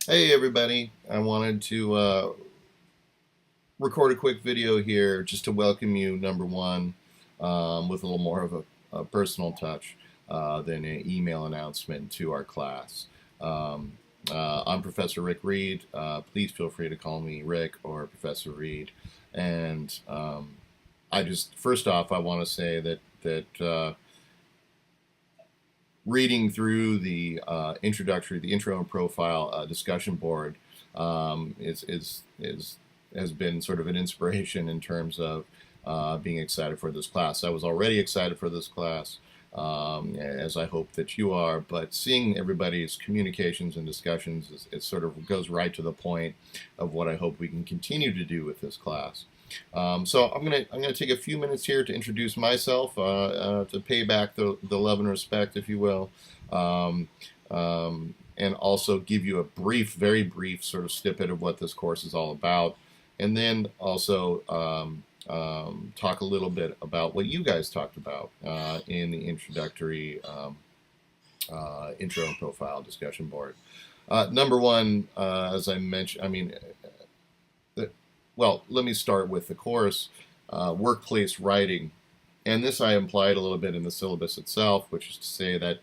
Hey everybody, I wanted to record a quick video here just to welcome you, number one, with a little more of a personal touch than an email announcement to our class. Um, I'm Professor Rick Reed. Please feel free to call me Rick or Professor Reed. And first off, I want to say that reading through the the intro and profile discussion board is has been sort of an inspiration in terms of being excited for this class. I was already excited for this class, as I hope that you are, but seeing everybody's communications and discussions, it sort of goes right to the point of what I hope we can continue to do with this class. So I'm gonna take a few minutes here to introduce myself, to pay back the love and respect, if you will, um, and also give you a very brief sort of snippet of what this course is all about, and then also talk a little bit about what you guys talked about in the introductory intro and profile discussion board. Number one, as I mentioned, well, let me start with the course, workplace writing. And this I implied a little bit in the syllabus itself, which is to say that,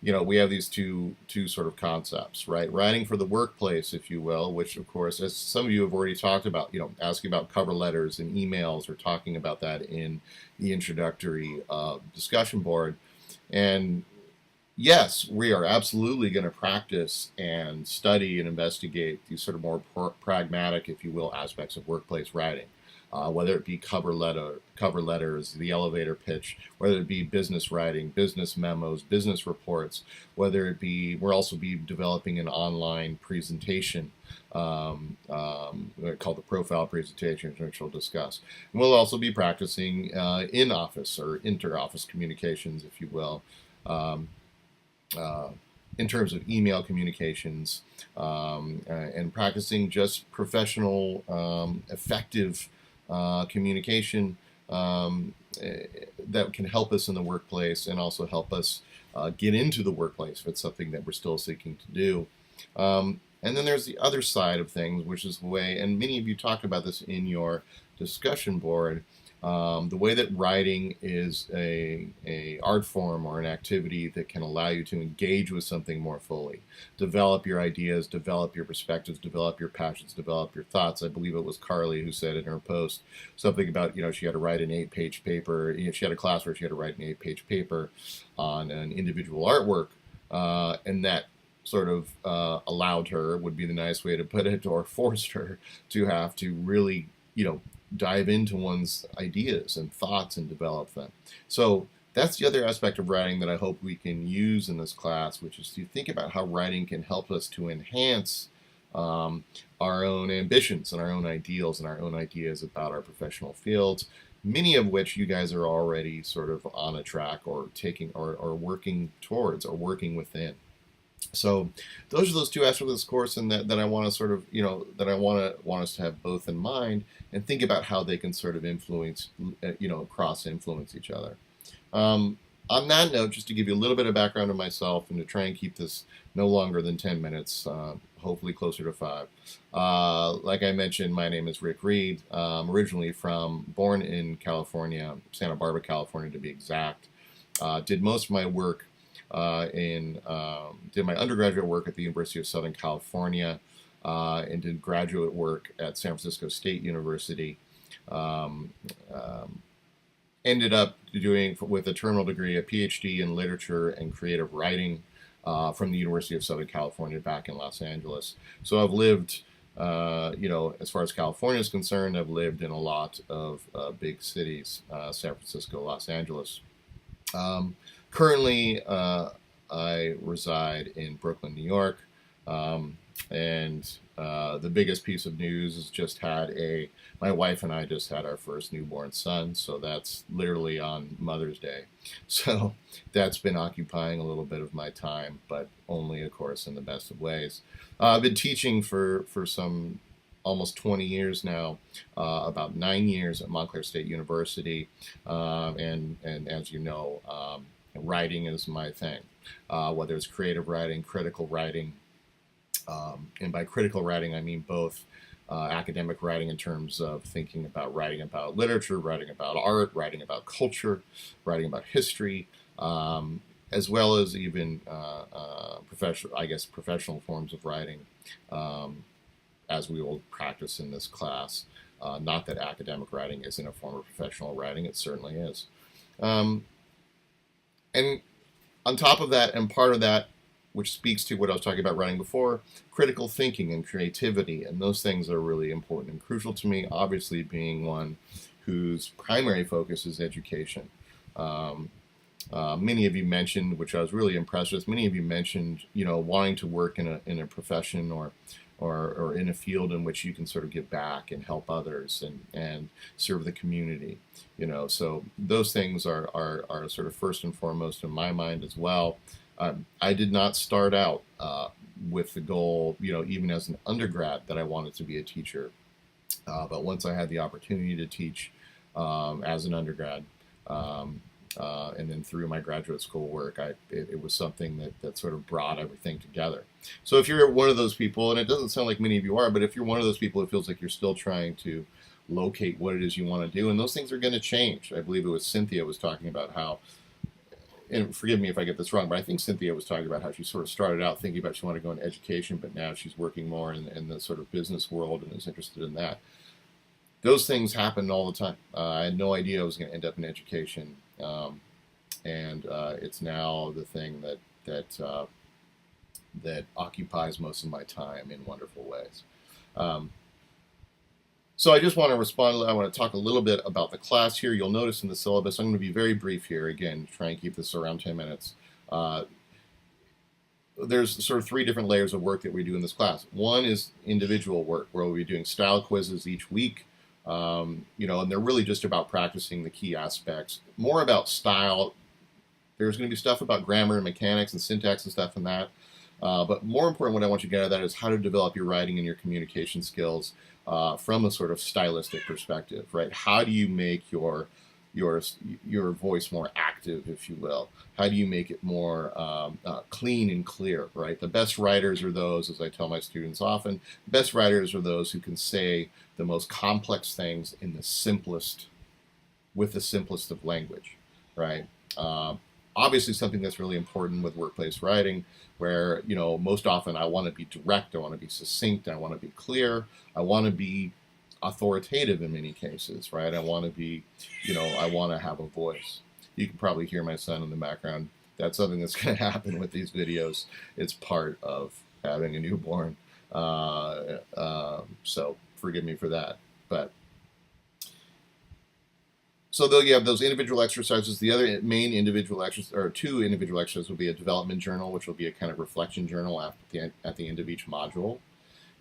we have these two sort of concepts, right? Writing for the workplace, if you will, which of course, as some of you have already talked about, asking about cover letters and emails, or talking about that in the introductory discussion board. And yes, we are absolutely going to practice and study and investigate these sort of more pragmatic, if you will, aspects of workplace writing, whether it be cover letters, the elevator pitch, whether it be business writing, business memos, business reports, whether it be, we'll also be developing an online presentation called the profile presentation, which we'll discuss. And we'll also be practicing in-office or inter-office communications, if you will. Uh, in terms of email communications, and practicing just professional, effective communication that can help us in the workplace and also help us get into the workplace if it's something that we're still seeking to do. And then there's the other side of things, which is the way, and many of you talk about this in your discussion board, the way that writing is a art form or an activity that can allow you to engage with something more fully, develop your ideas, develop your perspectives, develop your passions, develop your thoughts. I believe it was Carly who said in her post something about, she had to write an 8-page paper. She had a class where she had to write an 8-page paper on an individual artwork, and that sort of allowed her, would be the nice way to put it, or forced her to have to really, dive into one's ideas and thoughts and develop them. So that's the other aspect of writing that I hope we can use in this class, which is to think about how writing can help us to enhance our own ambitions and our own ideals and our own ideas about our professional fields, many of which you guys are already sort of on a track or taking or working towards or working within. So those are those two aspects of this course, and that I want to sort of, that I want us to have both in mind and think about how they can sort of influence, cross influence each other. On that note, just to give you a little bit of background on myself and to try and keep this no longer than 10 minutes, hopefully closer to 5. Like I mentioned, my name is Rick Reed. Originally born in California, Santa Barbara, California to be exact. Did most of my work did my undergraduate work at the University of Southern California, and did graduate work at San Francisco State University. Um, Ended up doing, with a terminal degree, a PhD in literature and creative writing from the University of Southern California back in Los Angeles. So I've lived, as far as California is concerned, I've lived in a lot of big cities, San Francisco, Los Angeles. Currently, I reside in Brooklyn, New York, and the biggest piece of news is my wife and I just had our first newborn son, so that's literally on Mother's Day. So that's been occupying a little bit of my time, but only, of course, in the best of ways. I've been teaching for some almost 20 years now, about 9 years at Montclair State University, and as you know, writing is my thing, whether it's creative writing, critical writing, And by critical writing, I mean both academic writing in terms of thinking about writing about literature, writing about art, writing about culture, writing about history, as well as even professional forms of writing, as we will practice in this class. Not that academic writing isn't a form of professional writing, it certainly is. And on top of that, and part of that, which speaks to what I was talking about writing before, critical thinking and creativity, and those things are really important and crucial to me, obviously being one whose primary focus is education. Many of you mentioned, which I was really impressed with, many of you mentioned, wanting to work in a profession or in a field in which you can sort of give back and help others and serve the community. So those things are sort of first and foremost in my mind as well. I did not start out with the goal, even as an undergrad, that I wanted to be a teacher. But once I had the opportunity to teach as an undergrad, and then through my graduate school work, it was something that sort of brought everything together. So if you're one of those people, and it doesn't sound like many of you are, but if you're one of those people, it feels like you're still trying to locate what it is you want to do, and those things are going to change. I believe it was Cynthia was talking about how, and forgive me if I get this wrong, but I think Cynthia was talking about how she sort of started out thinking about she wanted to go into education, but now she's working more in the sort of business world and is interested in that. Those things happen all the time. I had no idea I was going to end up in education, and it's now the thing that occupies most of my time in wonderful ways. So I just want to respond. I want to talk a little bit about the class here. You'll notice in the syllabus, I'm going to be very brief here. Again, try and keep this around 10 minutes. There's sort of 3 different layers of work that we do in this class. One is individual work, where we'll be doing style quizzes each week. And they're really just about practicing the key aspects, more about style. There's going to be stuff about grammar and mechanics and syntax and stuff in that. But more important, what I want you to get out of that is how to develop your writing and your communication skills from a sort of stylistic perspective, right? How do you make your voice more active, if you will? How do you make it more clean and clear, right? The best writers are those, as I tell my students often, the best writers are those who can say the most complex things in with the simplest of language, right? Obviously something that's really important with workplace writing, where, most often I want to be direct, I want to be succinct, I want to be clear, I want to be authoritative in many cases, right? I want to be, I want to have a voice. You can probably hear my son in the background. That's something that's going to happen with these videos. It's part of having a newborn. So forgive me for that. But so you have those individual exercises. The other main individual exercise, or 2 individual exercises, will be a development journal, which will be a kind of reflection journal at the end of each module.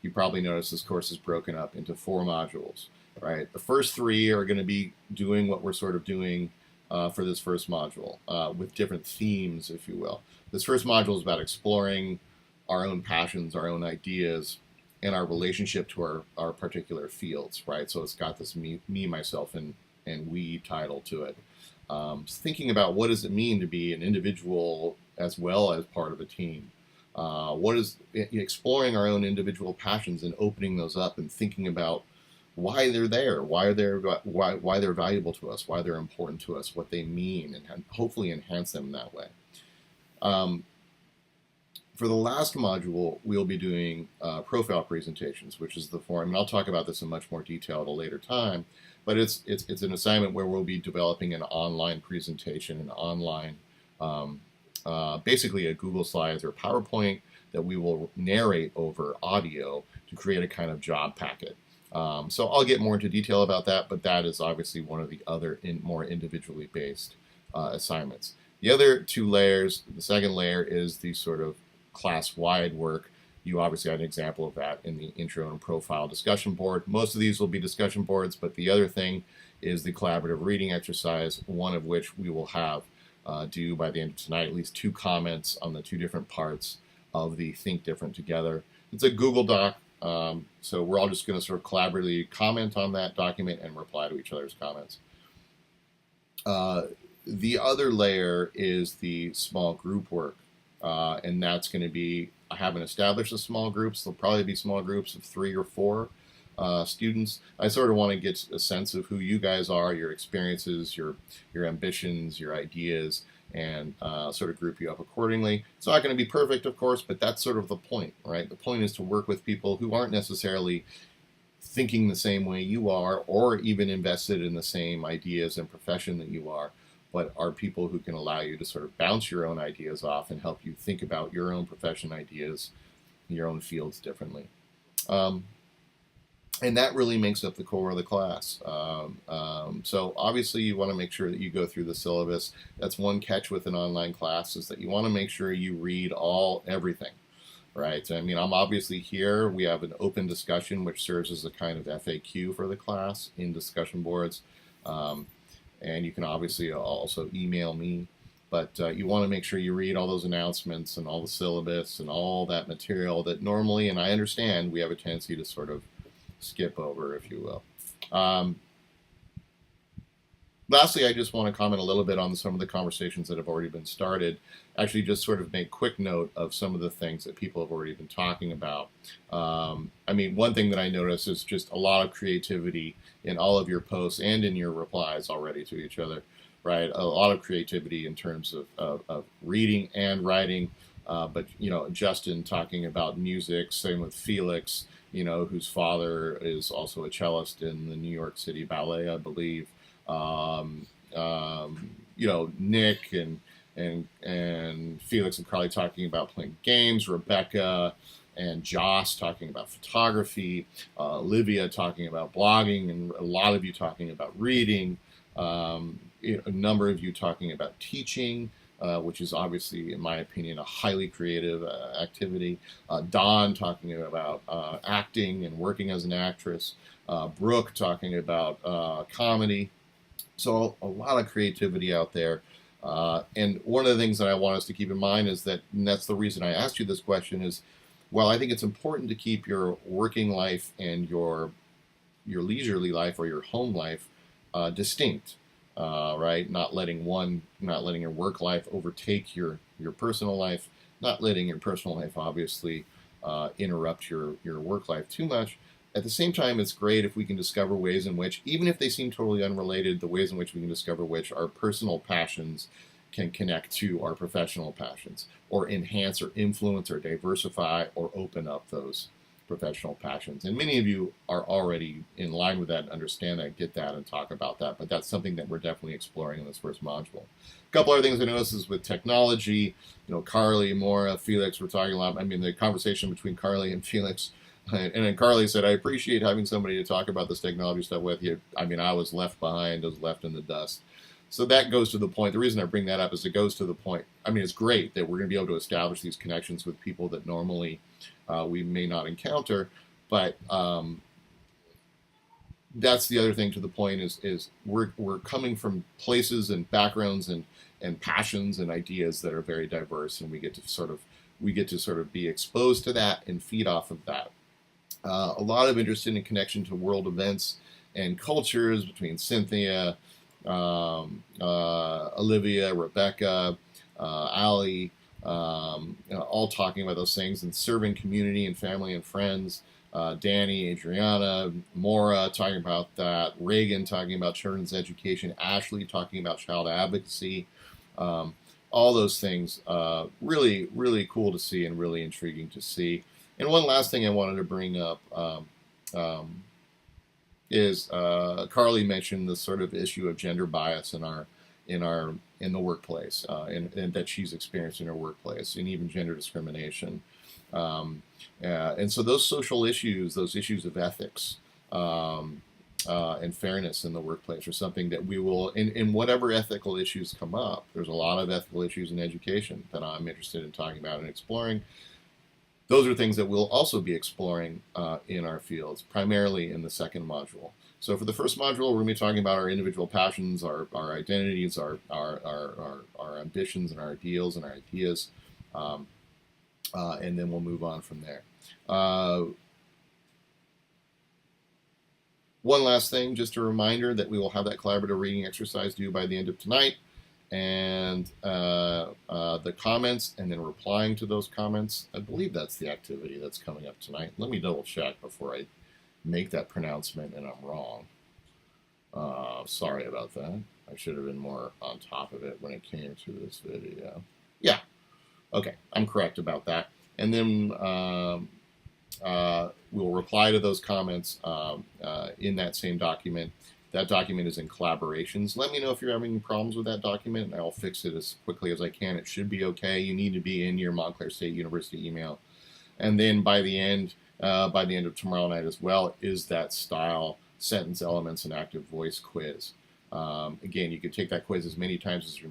You probably notice this course is broken up into 4 modules, right? The first 3 are going to be doing what we're sort of doing for this first module, with different themes, if you will. This first module is about exploring our own passions, our own ideas, and our relationship to our particular fields, right? So it's got this me myself, and we title to it. Thinking about what does it mean to be an individual as well as part of a team. What is exploring our own individual passions and opening those up and thinking about why they're there, why they're valuable to us, why they're important to us, what they mean, and hopefully enhance them in that way. For the last module, we'll be doing profile presentations, which is the form, and I'll talk about this in much more detail at a later time, but it's an assignment where we'll be developing an online presentation, an online, basically a Google Slides or PowerPoint that we will narrate over audio to create a kind of job packet. So I'll get more into detail about that, but that is obviously one of the other more individually based assignments. The other 2 layers, the second layer is the sort of class-wide work. You obviously had an example of that in the intro and profile discussion board. Most of these will be discussion boards, but the other thing is the collaborative reading exercise, one of which we will have due by the end of tonight, at least 2 comments on the 2 different parts of the Think Different Together. It's a Google Doc, so we're all just going to sort of collaboratively comment on that document and reply to each other's comments. The other layer is the small group work, and that's going to be I haven't established the small groups. There'll probably be small groups of 3 or 4 students. I sort of want to get a sense of who you guys are, your experiences, your ambitions, your ideas, and sort of group you up accordingly. It's not going to be perfect, of course, but that's sort of the point, right? The point is to work with people who aren't necessarily thinking the same way you are, or even invested in the same ideas and profession that you are, but are people who can allow you to sort of bounce your own ideas off and help you think about your own profession ideas, your own fields differently. And that really makes up the core of the class. So obviously you want to make sure that you go through the syllabus. That's one catch with an online class, is that you want to make sure you read everything. Right. I mean, I'm obviously here. We have an open discussion, which serves as a kind of FAQ for the class in discussion boards. And you can obviously also email me. But you want to make sure you read all those announcements and all the syllabus and all that material that normally, and I understand, we have a tendency to sort of skip over, if you will. Lastly, I just want to comment a little bit on some of the conversations that have already been started. Actually, just sort of make quick note of some of the things that people have already been talking about. I mean, one thing that I notice is just a lot of creativity in all of your posts and in your replies already to each other, right? A lot of creativity in terms of reading and writing. But, you know, Justin talking about music, same with Felix, you know, whose father is also a cellist in the New York City Ballet, I believe. You know, Nick and Felix and Carly talking about playing games, Rebecca and Joss talking about photography, Olivia talking about blogging, and a lot of you talking about reading, a number of you talking about teaching, which is obviously, in my opinion, a highly creative activity. Dawn talking about acting and working as an actress. Brooke talking about comedy. So a lot of creativity out there. And one of the things that I want us to keep in mind is that, and that's the reason I asked you this question, is, well, I think it's important to keep your working life and your leisurely life or your home life distinct, right? Not letting your work life overtake your personal life, not letting your personal life obviously interrupt your work life too much. At the same time, it's great if we can discover ways in which, even if they seem totally unrelated, the ways in which we can discover which our personal passions can connect to our professional passions, or enhance or influence or diversify or open up those professional passions. And many of you are already in line with that, understand that, get that, and talk about that. But that's something that we're definitely exploring in this first module. A couple other things I noticed is with technology, you know, Carly, Maura, Felix, we're talking a lot. I mean, the conversation between Carly and Felix. And then Carly said, I appreciate having somebody to talk about this technology stuff with you. I mean, I was left behind, I was left in the dust. So that goes to the point. The reason I bring that up is it goes to the point. I mean, it's great that we're going to be able to establish these connections with people that normally we may not encounter. But that's the other thing to the point is we're coming from places and backgrounds and passions and ideas that are very diverse, and we get to sort of be exposed to that and feed off of that. A lot of interest in connection to world events and cultures between Cynthia, Olivia, Rebecca, Allie, all talking about those things, and serving community and family and friends. Danny, Adriana, Maura talking about that. Reagan talking about children's education. Ashley talking about child advocacy. All those things, really, really cool to see and really intriguing to see. And one last thing I wanted to bring up is Carly mentioned the sort of issue of gender bias in the workplace, and that she's experienced in her workplace, and even gender discrimination. And so those social issues, those issues of ethics and fairness in the workplace, are something that we will, in whatever ethical issues come up. There's a lot of ethical issues in education that I'm interested in talking about and exploring. Those are things that we'll also be exploring in our fields, primarily in the second module. So for the first module, we're going to be talking about our individual passions, our identities, our ambitions, and our ideals and our ideas, and then we'll move on from there. One last thing, just a reminder that we will have that collaborative reading exercise due by the end of tonight. and the comments, and then replying to those comments. I believe that's the activity that's coming up tonight. Let me double check before I make that pronouncement and I'm wrong. Sorry about that. I should have been more on top of it when it came to this video. Yeah, okay, I'm correct about that. And then we'll reply to those comments in that same document. That document is in collaborations. Let me know if you're having any problems with that document, and I'll fix it as quickly as I can. It should be okay. You need to be in your Montclair State University email. And then by the end of tomorrow night as well, is that style sentence elements and active voice quiz. Again, you can take that quiz as many times as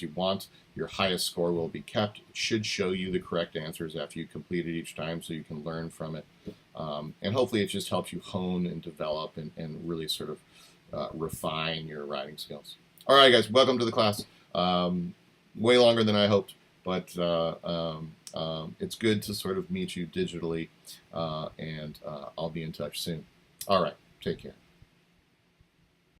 you want. Your highest score will be kept. It should show you the correct answers after you complete it each time, so you can learn from it. And hopefully it just helps you hone and develop and really sort of refine your writing skills. All right, guys, welcome to the class. Way longer than I hoped, but it's good to sort of meet you digitally, and I'll be in touch soon. All right, take care.